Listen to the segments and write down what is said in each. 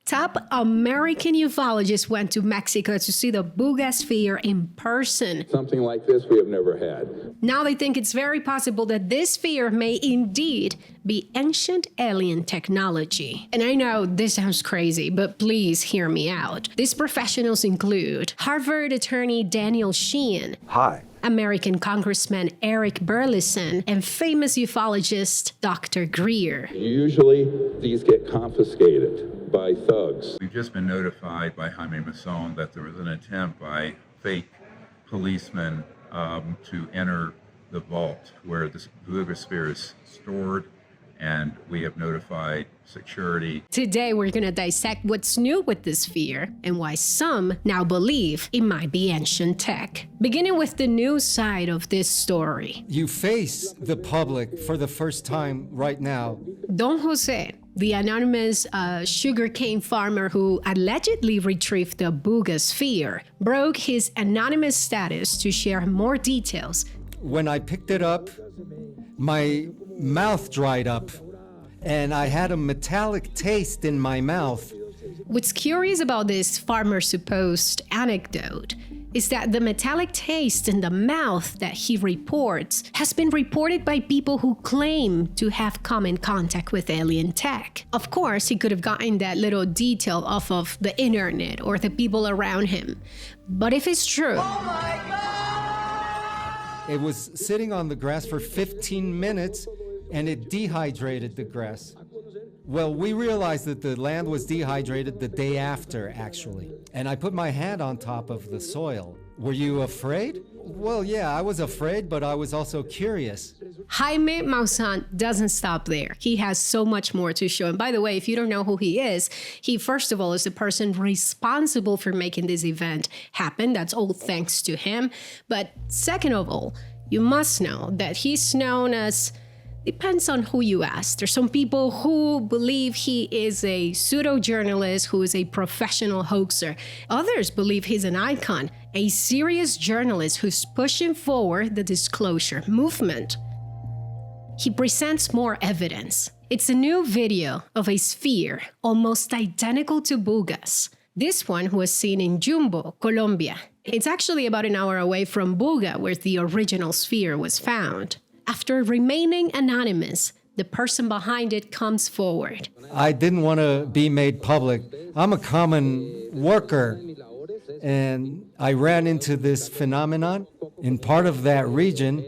Top American ufologists went to Mexico to see the Buga sphere in person. Something like this we have never had. Now they think it's very possible that this sphere may indeed be ancient alien technology. And I know this sounds crazy, but please hear me out. These professionals include Harvard attorney Daniel Sheehan. Hi. American Congressman Eric Burleson, and famous ufologist Dr. Greer. Usually, these get confiscated by thugs. We've just been notified by Maussan that there was an attempt by fake policemen to enter the vault where the Buga sphere is stored, and we have notified security. Today, we're going to dissect what's new with this sphere and why some now believe it might be ancient tech. Beginning with the news side of this story. You face the public for the first time right now. Don Jose, the anonymous sugarcane farmer who allegedly retrieved the Buga sphere, broke his anonymous status to share more details. When I picked it up, my mouth dried up, and I had a metallic taste in my mouth. What's curious about this farmer's supposed anecdote is that the metallic taste in the mouth that he reports has been reported by people who claim to have come in contact with alien tech. Of course, he could have gotten that little detail off of the internet or the people around him. But if it's true... Oh my God! It was sitting on the grass for 15 minutes, and it dehydrated the grass. Well, we realized that the land was dehydrated the day after, actually. And I put my hand on top of the soil. Were you afraid? Well, yeah, I was afraid, but I was also curious. Jaime Maussan doesn't stop there. He has so much more to show. And by the way, if you don't know who he is, he first of all is the person responsible for making this event happen. That's all thanks to him. But second of all, you must know that he's known as... Depends on who you ask. There's some people who believe he is a pseudo-journalist who is a professional hoaxer. Others believe he's an icon, a serious journalist who's pushing forward the disclosure movement. He presents more evidence. It's a new video of a sphere almost identical to Buga's. This one was seen in Jumbo, Colombia. It's actually about an hour away from Buga, where the original sphere was found. After remaining anonymous, the person behind it comes forward. I didn't want to be made public. I'm a common worker, and I ran into this phenomenon in part of that region.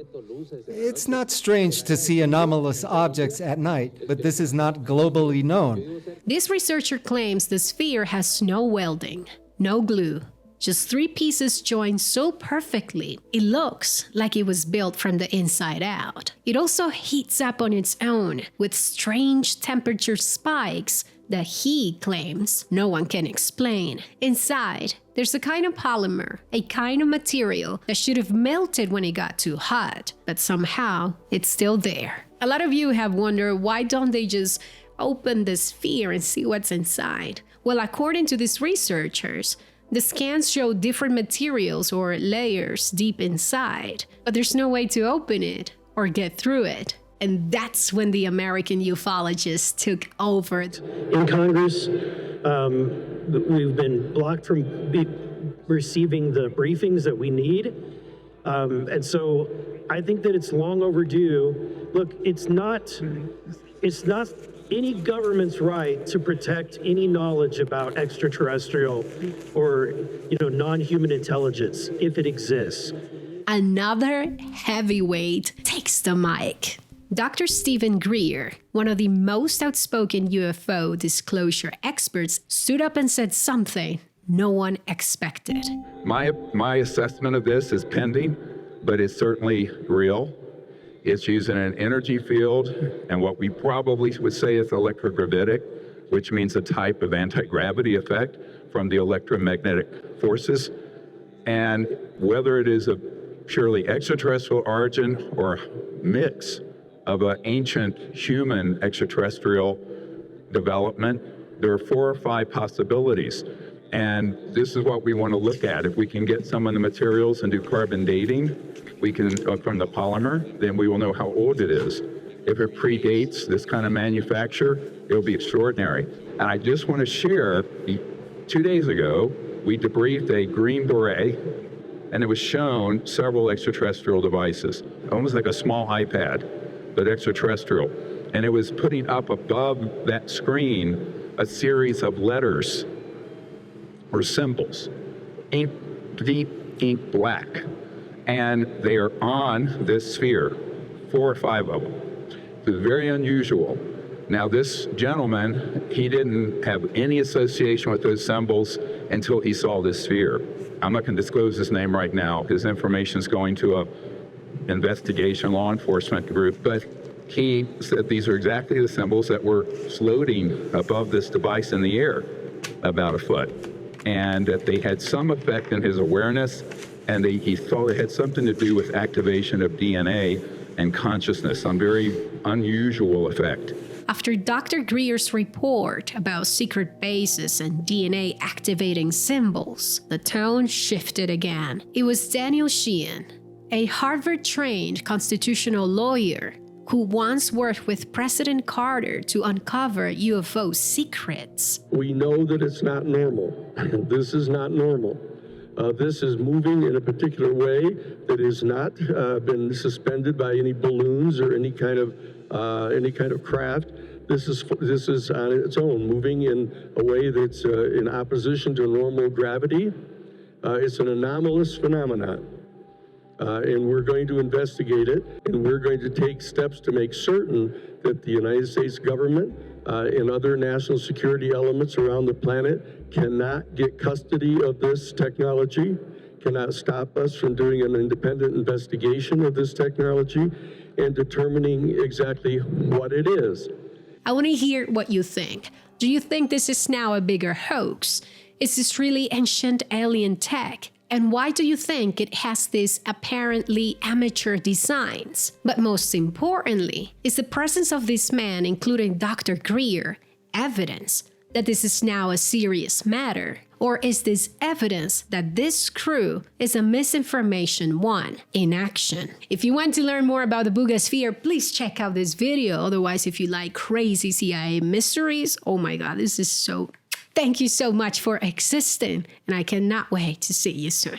It's not strange to see anomalous objects at night, but this is not globally known. This researcher claims the sphere has no welding, no glue. Just 3 pieces joined so perfectly, it looks like it was built from the inside out. It also heats up on its own with strange temperature spikes that he claims no one can explain. Inside, there's a kind of polymer, a kind of material that should have melted when it got too hot, but somehow it's still there. A lot of you have wondered, why don't they just open the sphere and see what's inside? Well, according to these researchers, the scans show different materials or layers deep inside, but there's no way to open it or get through it. And that's when the American ufologists took over. In Congress, we've been blocked from receiving the briefings that we need. And so I think that it's long overdue. Look, it's not any government's right to protect any knowledge about extraterrestrial or, non-human intelligence if it exists. Another heavyweight takes the mic. Dr. Stephen Greer, one of the most outspoken UFO disclosure experts, stood up and said something no one expected. My assessment of this is pending, but it's certainly real. It's using an energy field and what we probably would say is electrogravitic, which means a type of anti-gravity effect from the electromagnetic forces. And whether it is a purely extraterrestrial origin or a mix of an ancient human extraterrestrial development, there are 4 or 5 possibilities. And this is what we want to look at. If we can get some of the materials and do carbon dating, we can, from the polymer, then we will know how old it is. If it predates this kind of manufacture, It'll be extraordinary. And I just want to share, 2 days ago, we debriefed a Green Beret, and it was shown several extraterrestrial devices, almost like a small iPad, but extraterrestrial. And it was putting up above that screen a series of letters or symbols, deep ink black. And they are on this sphere, 4 or 5 of them. It's very unusual. Now, this gentleman, he didn't have any association with those symbols until he saw this sphere. I'm not going to disclose his name right now. His information is going to a investigation law enforcement group, but he said these are exactly the symbols that were floating above this device in the air, about a foot, and that they had some effect in his awareness, and he thought it had something to do with activation of DNA and consciousness, some very unusual effect. After Dr. Greer's report about secret bases and DNA activating symbols, the tone shifted again. It was Daniel Sheehan, a Harvard-trained constitutional lawyer who once worked with President Carter to uncover UFO secrets. We know that it's not normal. This is not normal. This is moving in a particular way that has not been suspended by any balloons or any kind of craft. This is on its own, moving in a way that's in opposition to normal gravity. It's an anomalous phenomenon. And we're going to investigate it, and we're going to take steps to make certain that the United States government and other national security elements around the planet cannot get custody of this technology, cannot stop us from doing an independent investigation of this technology and determining exactly what it is. I want to hear what you think. Do you think this is now a bigger hoax? Is this really ancient alien tech? And why do you think it has these apparently amateur designs? But most importantly, is the presence of this man, including Dr. Greer, evidence that this is now a serious matter? Or is this evidence that this crew is a misinformation one in action? If you want to learn more about the Buga sphere, please check out this video. Otherwise, if you like crazy CIA mysteries, oh my God, this is so... Thank you so much for existing, and I cannot wait to see you soon.